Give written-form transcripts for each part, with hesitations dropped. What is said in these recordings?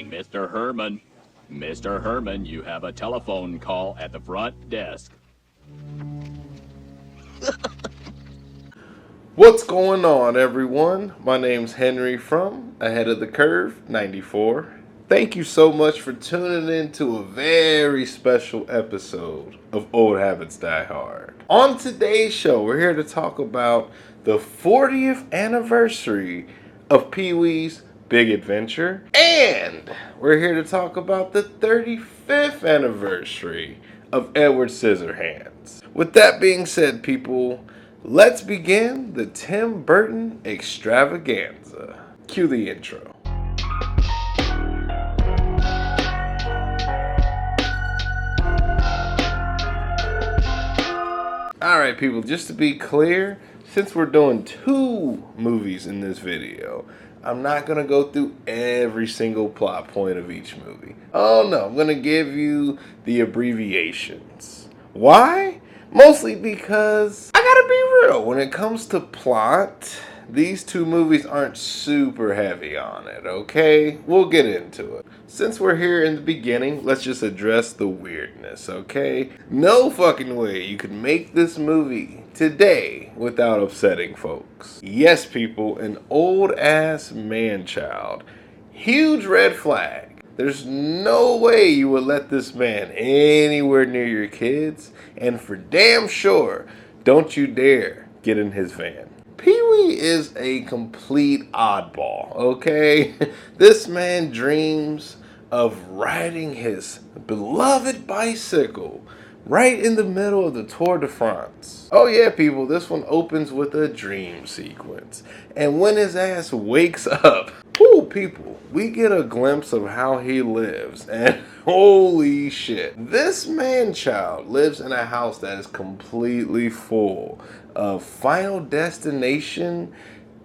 calling Mr. Herman. Mr. Herman, you have a telephone call at the front desk. What's going on, everyone? My name's Henry from Ahead of the Curve 94. Thank you so much for tuning in to a very special episode of Old Habits Die Hard. On today's show, we're here to talk about the 40th anniversary of Pee-wee's Big Adventure, and we're here to talk about the 35th anniversary of Edward Scissorhands. With that being said, people, let's begin the Tim Burton Extravaganza. Cue the intro. Alright people, just to be clear, since we're doing 2 movies in this video, I'm not going to go through every single plot point of each movie. Oh no, I'm going to give you the abbreviations. Why? Mostly because I gotta be real, when it comes to plot, these 2 movies aren't super heavy on it, okay? We'll get into it. Since we're here in the beginning, let's just address the weirdness, okay? No fucking way you could make this movie today without upsetting folks. Yes, people, an old-ass man-child. Huge red flag. There's no way you would let this man anywhere near your kids, and for damn sure, don't you dare get in his van. Pee-wee is a complete oddball, okay? This man dreams of riding his beloved bicycle right in the middle of the Tour de France. Oh yeah, people, this one opens with a dream sequence. And when his ass wakes up, whoo, people, we get a glimpse of how he lives. And holy shit, this man-child lives in a house that is completely full of Final Destination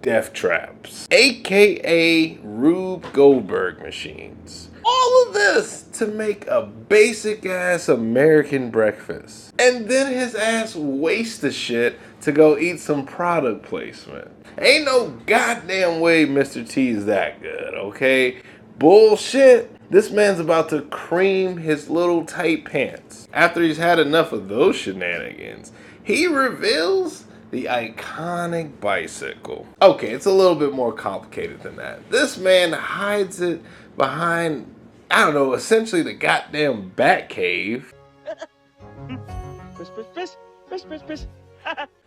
death traps, aka Rube Goldberg machines. All of this to make a basic ass American breakfast. And then his ass wastes the shit to go eat some product placement. Ain't no goddamn way Mr. T is that good, okay? Bullshit. This man's about to cream his little tight pants. After he's had enough of those shenanigans, he reveals the iconic bicycle. Okay, it's a little bit more complicated than that. This man hides it behind, I don't know, essentially the goddamn bat cave.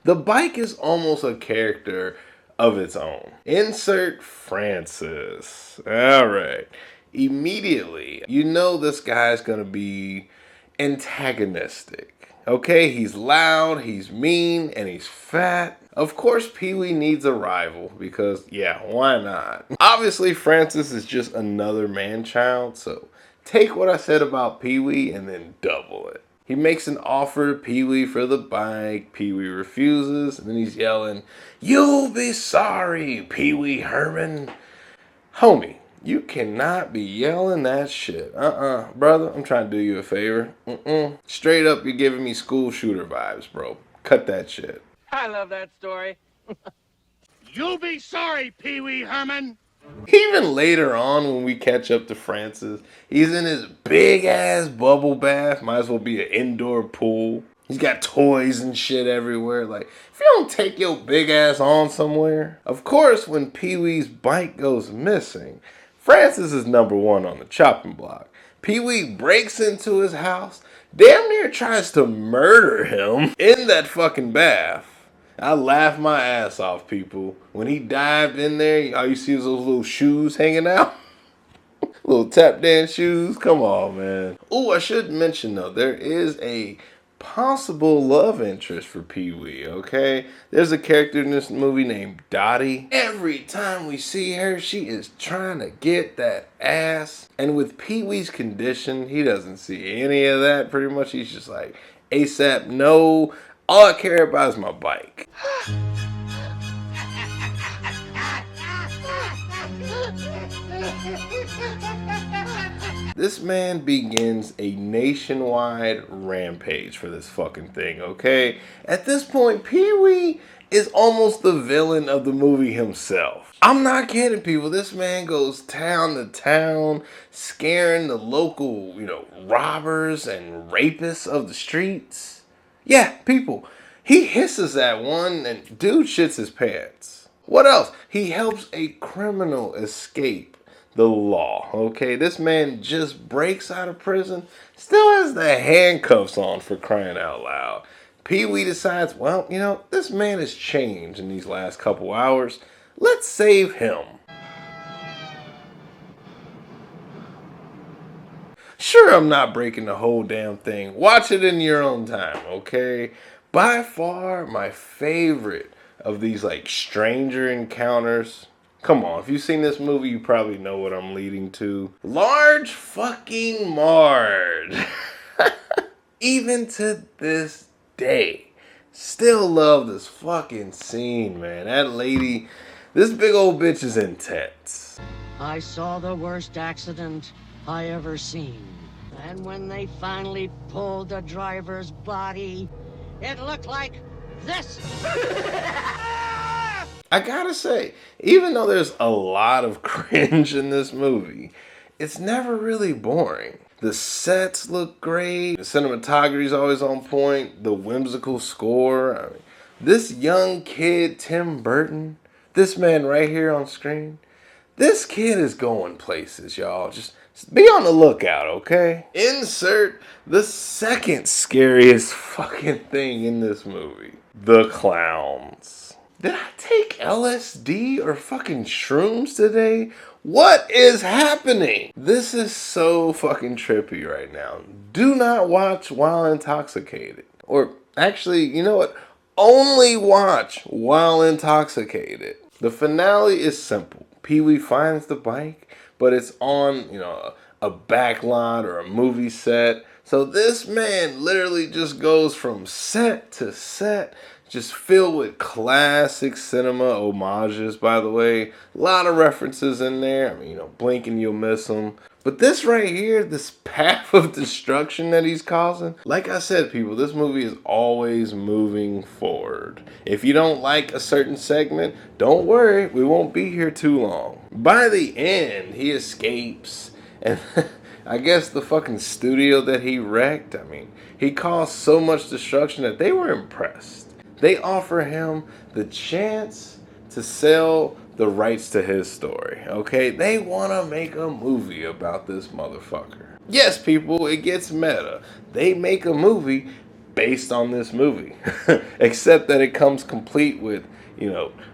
The bike is almost a character of its own. Insert Francis. Alright. Immediately, you know this guy's gonna be antagonistic. Okay, he's loud, he's mean, and he's fat. Of course, Pee-wee needs a rival because, yeah, why not? Obviously, Francis is just another man-child, so take what I said about Pee-wee and then double it. He makes an offer to Pee-wee for the bike. Pee-wee refuses, and then he's yelling, "You'll be sorry, Pee-wee Herman." Homie, you cannot be yelling that shit. Brother, I'm trying to do you a favor. Straight up, you're giving me school shooter vibes, bro. Cut that shit. I love that story. You'll be sorry, Pee-wee Herman. Even later on, when we catch up to Francis, he's in his big ass bubble bath. Might as well be an indoor pool. He's got toys and shit everywhere. Like, if you don't take your big ass on somewhere. Of course, when Pee-wee's bike goes missing, Francis is number 1 on the chopping block. Pee-wee breaks into his house, damn near tries to murder him in that fucking bath. I laughed my ass off, people. When he dived in there, all you see is those little shoes hanging out. Little tap dance shoes. Come on, man. Oh, I should mention, though, there is a possible love interest for Pee-wee, okay? There's a character in this movie named Dottie. Every time we see her, she is trying to get that ass. And with Pee-wee's condition, he doesn't see any of that, pretty much. He's just like, ASAP, no. All I care about is my bike. This man begins a nationwide rampage for this fucking thing, okay? At this point, Pee-wee is almost the villain of the movie himself. I'm not kidding, people. This man goes town to town, scaring the local, robbers and rapists of the streets. Yeah, people. He hisses at one and dude shits his pants. What else? He helps a criminal escape the law, okay? This man just breaks out of prison, still has the handcuffs on, for crying out loud. Pee-wee decides, well, this man has changed in these last couple hours. Let's save him. Sure, I'm not breaking the whole damn thing. Watch it in your own time, okay? By far, my favorite of these, stranger encounters. Come on, if you've seen this movie, you probably know what I'm leading to. Large fucking Marge. Even to this day, still love this fucking scene, man. That lady, this big old bitch is intense. I saw the worst accident I ever seen. And when they finally pulled the driver's body, it looked like this. I gotta say, even though there's a lot of cringe in this movie, it's never really boring. The sets look great. The cinematography is always on point. The whimsical score. This young kid, Tim Burton, this man right here on screen, this kid is going places, y'all. Just be on the lookout, okay? Insert the second scariest fucking thing in this movie. The clowns. Did I take LSD or fucking shrooms today? What is happening? This is so fucking trippy right now. Do not watch while intoxicated. Or actually, you know what? Only watch while intoxicated. The finale is simple. Pee-wee finds the bike, but it's on, a back lot or a movie set. So this man literally just goes from set to set, just filled with classic cinema homages, by the way. A lot of references in there. Blink and you'll miss them. But this right here, this path of destruction that he's causing, like I said, people, this movie is always moving forward. If you don't like a certain segment, don't worry, we won't be here too long. By the end, he escapes, and I guess the fucking studio that he wrecked, he caused so much destruction that they were impressed. They offer him the chance to sell the rights to his story, okay? They want to make a movie about this motherfucker. Yes, people, it gets meta. They make a movie based on this movie. Except that it comes complete with,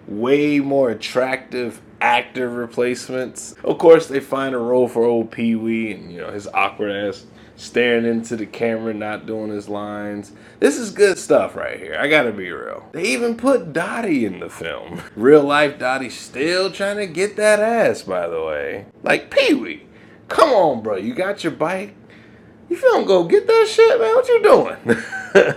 way more attractive actor replacements. Of course, they find a role for old Pee-wee and, his awkward ass staring into the camera, not doing his lines. This is good stuff right here. I gotta be real. They even put Dottie in the film. Real life Dottie still trying to get that ass, by the way. Like, Pee-wee, come on, bro. You got your bike? You feeling go get that shit, man? What you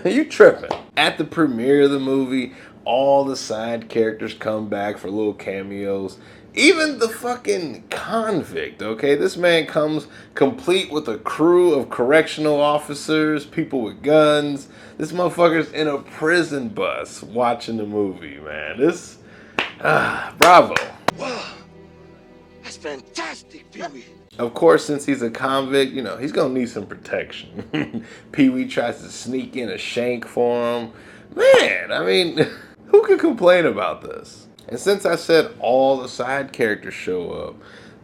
doing? You tripping. At the premiere of the movie, all the side characters come back for little cameos. Even the fucking convict, okay? This man comes complete with a crew of correctional officers, people with guns. This motherfucker's in a prison bus watching the movie, man. Bravo. Wow, that's fantastic, Pee-wee. Of course, since he's a convict, he's gonna need some protection. Pee-wee tries to sneak in a shank for him. Man, who could complain about this? And since I said all the side characters show up,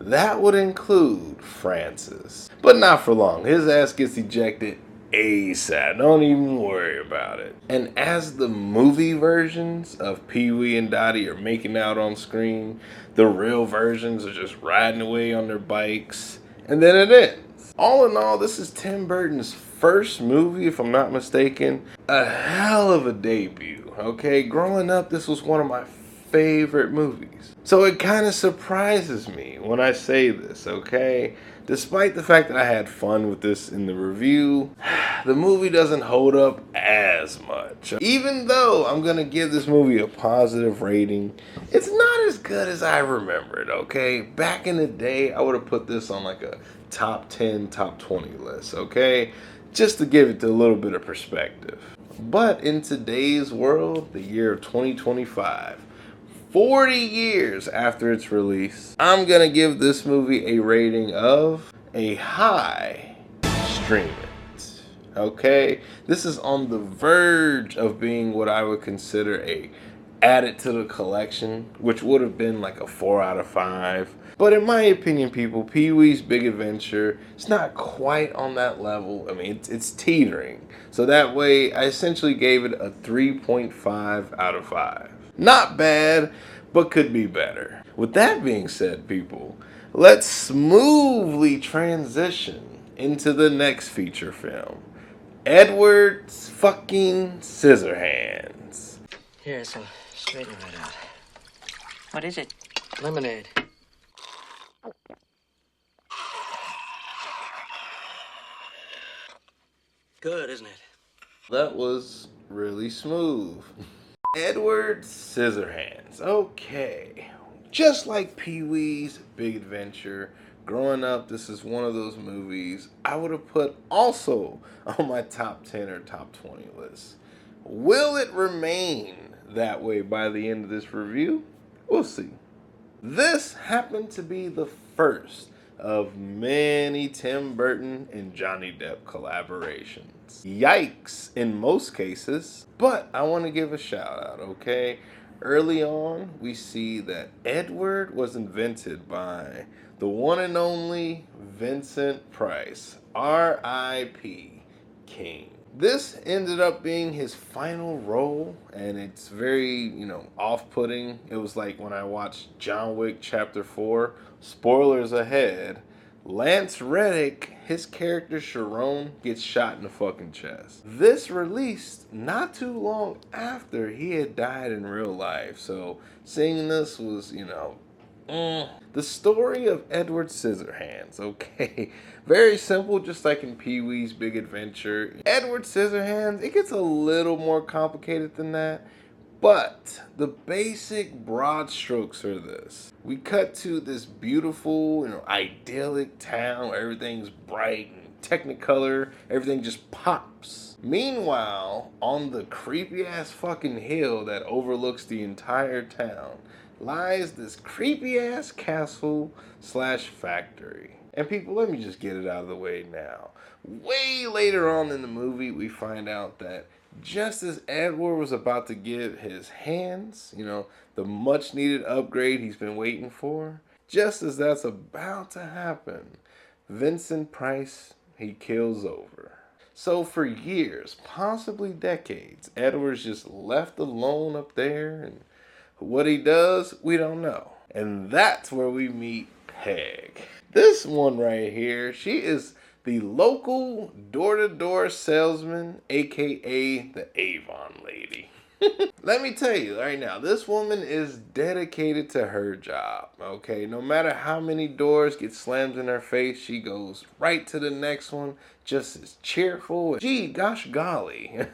that would include Francis. But not for long. His ass gets ejected ASAP. Don't even worry about it. And as the movie versions of Pee-wee and Dottie are making out on screen, the real versions are just riding away on their bikes. And then it ends. All in all, this is Tim Burton's first movie, if I'm not mistaken. A hell of a debut, okay? Growing up, this was one of my favorite movies. So it kind of surprises me when I say this, okay? Despite the fact that I had fun with this in the review, the movie doesn't hold up as much. Even though I'm gonna give this movie a positive rating, it's not as good as I remember it, okay? Back in the day, I would have put this on like a top 10, top 20 list, okay? Just to give it a little bit of perspective. But in today's world, the year of 2025, 40 years after its release, I'm gonna give this movie a rating of a high. Stream it. Okay? This is on the verge of being what I would consider a added to the collection, which would have been like a 4 out of 5. But in my opinion, people, Pee-wee's Big Adventure, it's not quite on that level. I mean, it's teetering. So that way, I essentially gave it a 3.5 out of 5. Not bad, but could be better. With that being said, people, let's smoothly transition into the next feature film. Edward's fucking Scissorhands. Here, some straighten right out. What is it? Lemonade. Good, isn't it? That was really smooth. Edward Scissorhands. Okay. Just like Pee-wee's Big Adventure, growing up, this is one of those movies I would have put also on my top 10 or top 20 list. Will it remain that way by the end of this review? We'll see. This happened to be the first of many Tim Burton and Johnny Depp collaborations. Yikes in most cases, but I want to give a shout out, okay? Early on, we see that Edward was invented by the one and only Vincent Price, R.I.P. King. This ended up being his final role, and it's very, off-putting. It was like when I watched John Wick Chapter 4, spoilers ahead, Lance Reddick, his character Sharon, gets shot in the fucking chest. This released not too long after he had died in real life, so seeing this was, the story of Edward Scissorhands, okay? Very simple, just like in Pee-wee's Big Adventure. Edward Scissorhands, it gets a little more complicated than that, but the basic broad strokes are this. We cut to this beautiful, idyllic town where everything's bright and technicolor, everything just pops. Meanwhile, on the creepy-ass fucking hill that overlooks the entire town, lies this creepy-ass castle / factory. And people, let me just get it out of the way now. Way later on in the movie, we find out that just as Edward was about to give his hands, the much needed upgrade he's been waiting for, just as that's about to happen, Vincent Price, he kills over. So for years, possibly decades, Edward's just left alone up there, and what he does, we don't know. And that's where we meet Peg. This one right here, she is the local door-to-door salesman, aka the Avon lady. Let me tell you right now, this woman is dedicated to her job, okay? No matter how many doors get slammed in her face, she goes right to the next one, just as cheerful. Gee, gosh golly.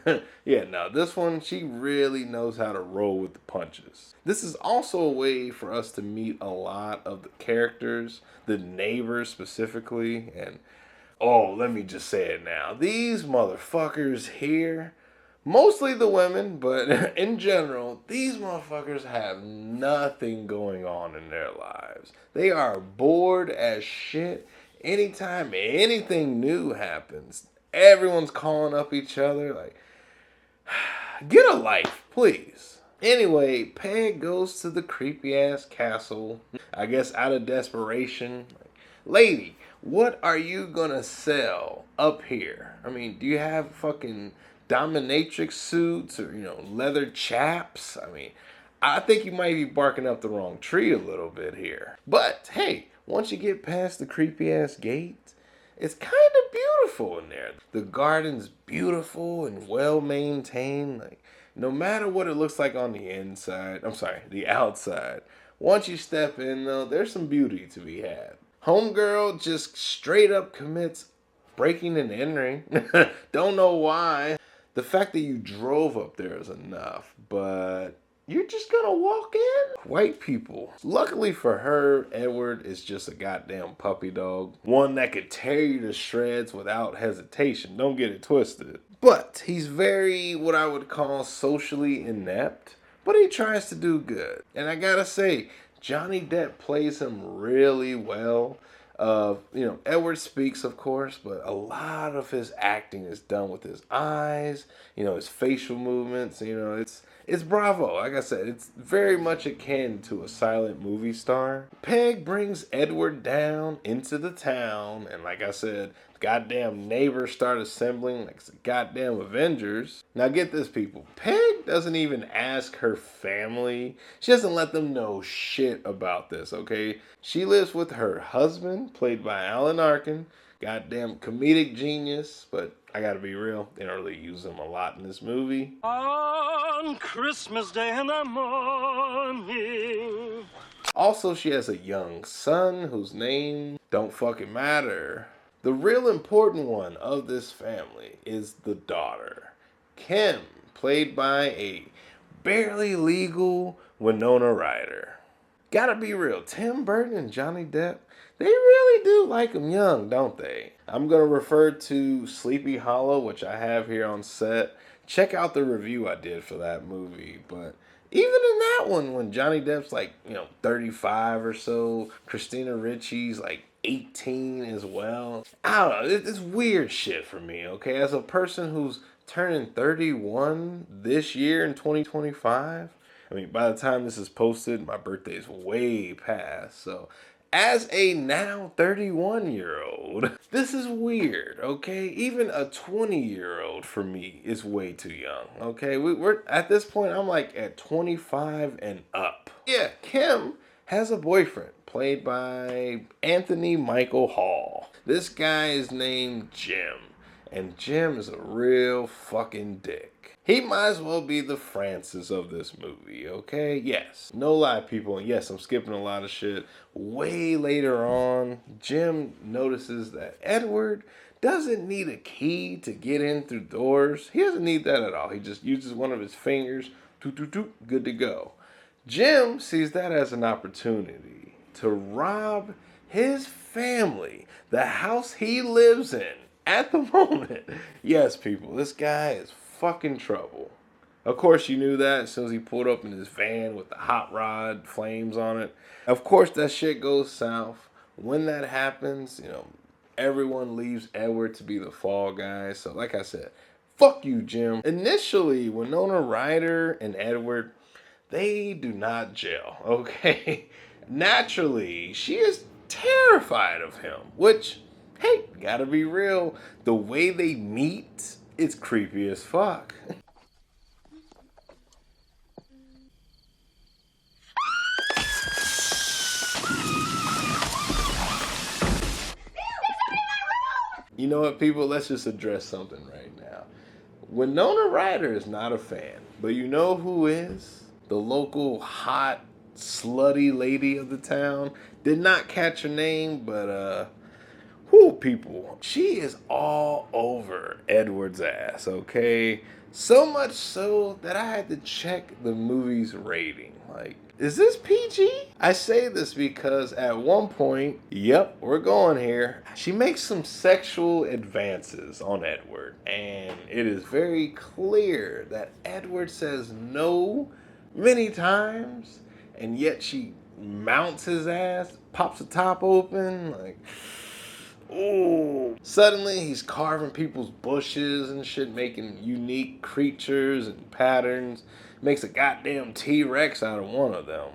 Yeah, no, this one, she really knows how to roll with the punches. This is also a way for us to meet a lot of the characters, the neighbors specifically, and oh, let me just say it now. These motherfuckers here, mostly the women, but in general, these motherfuckers have nothing going on in their lives. They are bored as shit. Anytime anything new happens, everyone's calling up each other like, get a life, please. Anyway, Peg goes to the creepy ass castle, I guess out of desperation. Lady, what are you gonna sell up here? I mean, do you have fucking dominatrix suits or, leather chaps? I mean, I think you might be barking up the wrong tree a little bit here. But hey, once you get past the creepy ass gate, it's kind of beautiful in there. The garden's beautiful and well maintained. Like, no matter what it looks like on the the outside, once you step in though, there's some beauty to be had. Homegirl just straight up commits breaking and entering. Don't know why. The fact that you drove up there is enough, but you're just gonna walk in? White people. Luckily for her, Edward is just a goddamn puppy dog. One that could tear you to shreds without hesitation. Don't get it twisted. But he's very, what I would call, socially inept, but he tries to do good. And I gotta say, Johnny Depp plays him really well. Edward speaks, of course, but a lot of his acting is done with his eyes, his facial movements. It's bravo. Like I said, it's very much akin to a silent movie star. Peg brings Edward down into the town, and like I said, goddamn neighbors start assembling like the goddamn Avengers. Now get this, people. Peg doesn't even ask her family. She doesn't let them know shit about this, okay? She lives with her husband, played by Alan Arkin. Goddamn comedic genius, but I gotta be real, they don't really use him a lot in this movie. On Christmas Day in the morning. Also, she has a young son whose name don't fucking matter. The real important one of this family is the daughter, Kim, played by a barely legal Winona Ryder. Gotta be real, Tim Burton and Johnny Depp, they really do like him young, don't they? I'm gonna refer to Sleepy Hollow, which I have here on set. Check out the review I did for that movie, but even in that one, when Johnny Depp's like, 35 or so, Christina Ricci's like 18 as well. I don't know, it's weird shit for me, okay? As a person who's turning 31 this year in 2025, I mean, by the time this is posted, my birthday is way past, so as a now 31-year-old, this is weird, okay? Even a 20-year-old for me is way too young, okay? We're at this point, I'm like at 25 and up. Yeah, Kim has a boyfriend played by Anthony Michael Hall. This guy is named Jim, and Jim is a real fucking dick. He might as well be the Francis of this movie, okay? Yes, no lie, people, and yes, I'm skipping a lot of shit. Way later on, Jim notices that Edward doesn't need a key to get in through doors. He doesn't need that at all. He just uses one of his fingers, good to go. Jim sees that as an opportunity to rob his family, the house he lives in at the moment. Yes, people, this guy is fucking trouble. Of course, you knew that as soon as he pulled up in his van with the hot rod flames on it. Of course, that shit goes south. When that happens, everyone leaves Edward to be the fall guy. So, like I said, fuck you, Jim. Initially, Winona Ryder and Edward, they do not gel, okay? Naturally, she is terrified of him, which, hey, gotta be real, the way they meet, it's creepy as fuck. You know what, people? Let's just address something right now. Winona Ryder is not a fan, but you know who is? The local hot, slutty lady of the town. Did not catch her name, but people, she is all over Edward's ass, okay? So much so that I had to check the movie's rating. Like, is this PG? I say this because at one point, yep, we're going here, she makes some sexual advances on Edward, and it is very clear that Edward says no many times, and yet she mounts his ass, pops the top open, like, ooh. Suddenly he's carving people's bushes and shit, making unique creatures and patterns. Makes a goddamn T-Rex out of one of them.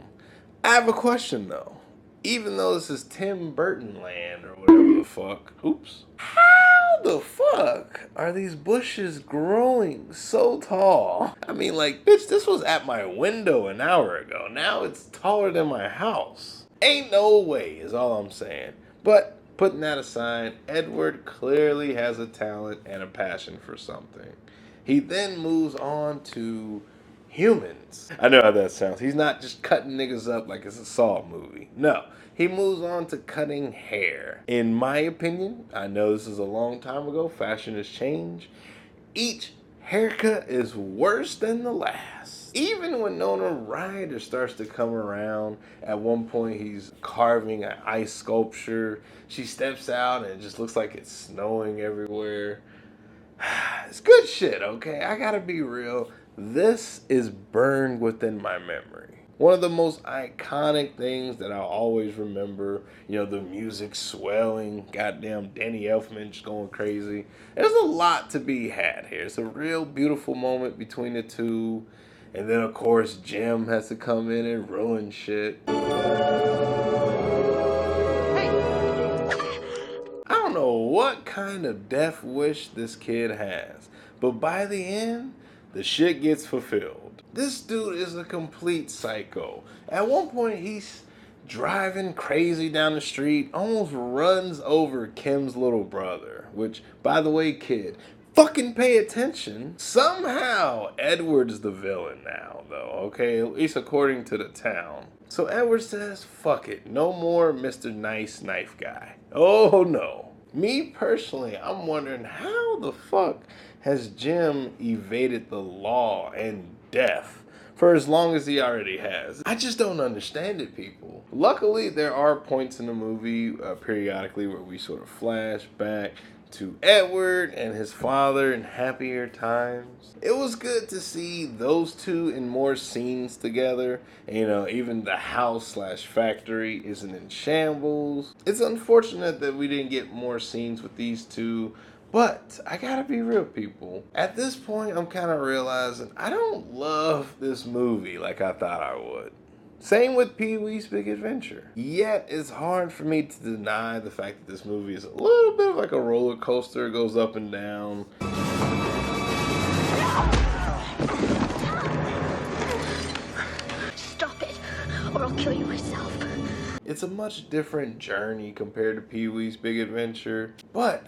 I have a question though. Even though this is Tim Burton land or whatever the fuck. Oops. How the fuck are these bushes growing so tall? I mean, like, bitch, this was at my window an hour ago. Now it's taller than my house. Ain't no way is all I'm saying. But putting that aside, Edward clearly has a talent and a passion for something. He then moves on to humans. I know how that sounds. He's not just cutting niggas up like it's a Saw movie. No, he moves on to cutting hair. In my opinion, I know this is a long time ago, fashion has changed. Each haircut is worse than the last. Even when Winona Ryder starts to come around, at one point he's carving an ice sculpture. She steps out and it just looks like it's snowing everywhere. It's good shit, okay? I gotta be real. This is burned within my memory. One of the most iconic things that I'll always remember, the music swelling, goddamn Danny Elfman just going crazy. There's a lot to be had here. It's a real beautiful moment between the two. And then, of course, Jim has to come in and ruin shit. I don't know what kind of death wish this kid has, but by the end, the shit gets fulfilled. This dude is a complete psycho. At one point, he's driving crazy down the street, almost runs over Kim's little brother, which, by the way, kid, fucking pay attention. Somehow, Edward's the villain now, though, okay? At least according to the town. So Edward says, fuck it, no more Mr. Nice Knife Guy. Oh no. Me personally, I'm wondering how the fuck has Jim evaded the law and death for as long as he already has? I just don't understand it, people. Luckily, there are points in the movie periodically where we sort of flash back to Edward and his father in happier times. It was good to see those two in more scenes together. Even the house / factory isn't in shambles. It's unfortunate that we didn't get more scenes with these two, but I gotta be real, people. At this point, I'm kind of realizing I don't love this movie like I thought I would. Same with Pee-wee's Big Adventure. Yet, it's hard for me to deny the fact that this movie is a little bit like a roller coaster. It goes up and down. Stop it, or I'll kill you myself. It's a much different journey compared to Pee-wee's Big Adventure. But,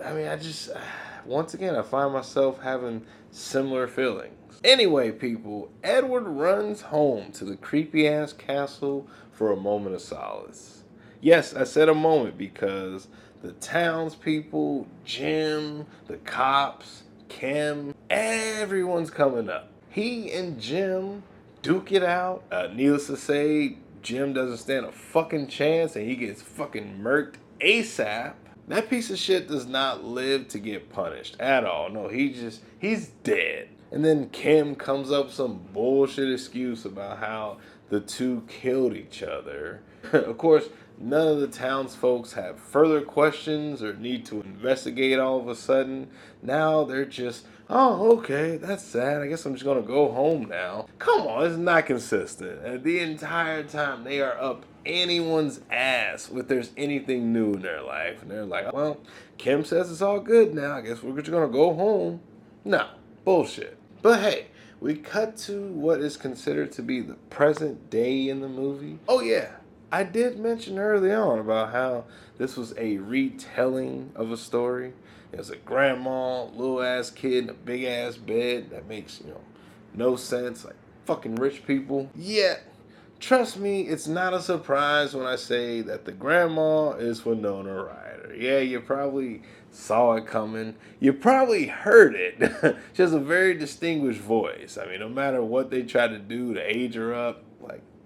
once again, I find myself having similar feelings. Anyway, people, Edward runs home to the creepy-ass castle for a moment of solace. Yes, I said a moment because the townspeople, Jim, the cops, Kim, everyone's coming up. He and Jim duke it out. Needless to say, Jim doesn't stand a fucking chance and he gets fucking murked ASAP. That piece of shit does not live to get punished at all. No, he's dead. And then Kim comes up with some bullshit excuse about how the two killed each other. Of course, none of the townsfolk have further questions or need to investigate all of a sudden. Now they're just, oh, okay, that's sad. I guess I'm just going to go home now. Come on, it's not consistent. And the entire time they are up anyone's ass if there's anything new in their life. And they're like, well, Kim says it's all good now. I guess we're just going to go home. No, bullshit. But hey, we cut to what is considered to be the present day in the movie. Oh yeah, I did mention early on about how this was a retelling of a story. There's a grandma, little ass kid in a big ass bed that makes, no sense, like fucking rich people. Yet, trust me, it's not a surprise when I say that the grandma is Winona Ryder. Yeah, you probably saw it coming. You probably heard it. She has a very distinguished voice. No matter what they try to do to age her up,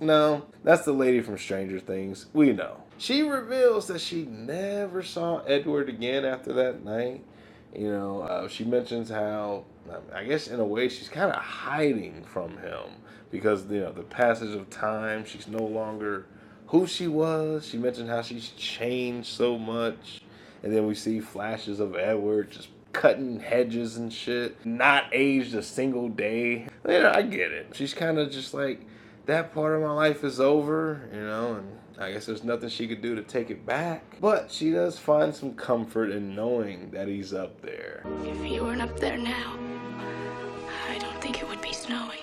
no, that's the lady from Stranger Things. We know. She reveals that she never saw Edward again after that night. She mentions how, I guess in a way, she's kind of hiding from him because, the passage of time, she's no longer who she was. She mentioned how she's changed so much. And then we see flashes of Edward just cutting hedges and shit. Not aged a single day. I get it. She's kind of just like, that part of my life is over, and I guess there's nothing she could do to take it back. But she does find some comfort in knowing that he's up there. If he weren't up there now, I don't think it would be snowing.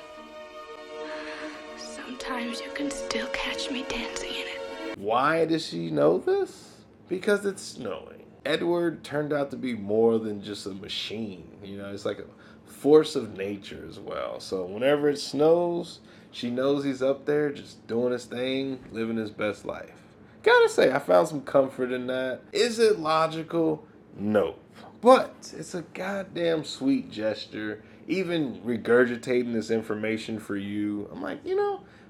Sometimes you can still catch me dancing in it. Why does she know this? Because it's snowing. Edward turned out to be more than just a machine. It's like a force of nature as well. So whenever it snows, she knows he's up there just doing his thing, living his best life. Gotta say, I found some comfort in that. Is it logical? Nope. But it's a goddamn sweet gesture. Even regurgitating this information for you, I'm like,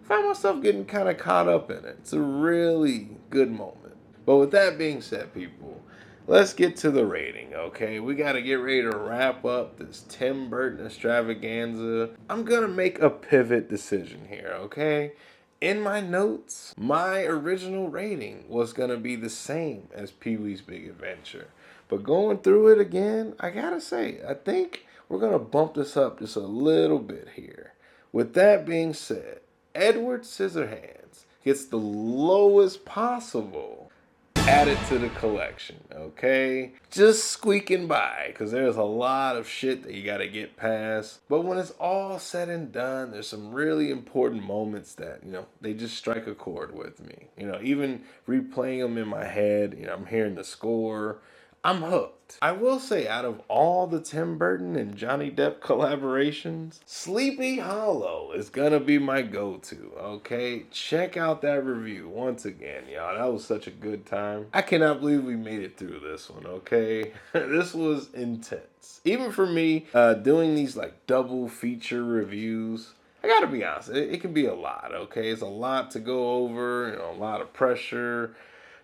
find myself getting kind of caught up in it. It's a really good moment. But with that being said, people, let's get to the rating, okay? We got to get ready to wrap up this Tim Burton extravaganza. I'm going to make a pivot decision here, okay? In my notes, my original rating was going to be the same as Pee-wee's Big Adventure. But going through it again, I got to say, I think we're going to bump this up just a little bit here. With that being said, Edward Scissorhands gets the lowest possible added to the collection, okay? Just squeaking by, because there's a lot of shit that you got to get past. But when it's all said and done, there's some really important moments that, they just strike a chord with me. Even replaying them in my head, I'm hearing the score, I'm hooked. I will say, out of all the Tim Burton and Johnny Depp collaborations, Sleepy Hollow is gonna be my go-to, okay? Check out that review once again, y'all. That was such a good time. I cannot believe we made it through this one, okay? This was intense. Even for me, doing these like double feature reviews, I gotta be honest, it can be a lot, okay? It's a lot to go over, a lot of pressure.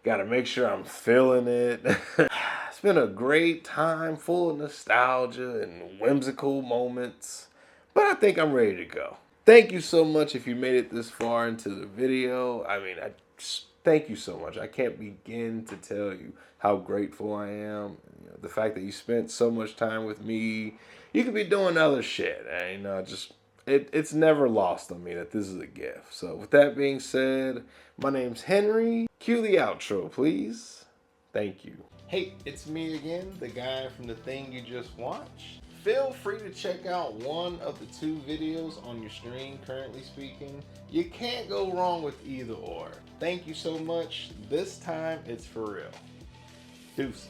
Gotta make sure I'm feeling it. It's been a great time, full of nostalgia and whimsical moments, but I think I'm ready to go. Thank you so much if you made it this far into the video. Thank you so much. I can't begin to tell you how grateful I am. The fact that you spent so much time with me. You could be doing other shit, and it's never lost on me that this is a gift. So with that being said, my name's Henry. Cue the outro, please. Thank you. Hey, it's me again, the guy from the thing you just watched. Feel free to check out one of the 2 videos on your screen currently speaking. You can't go wrong with either or. Thank you so much. This time, it's for real. Deuces.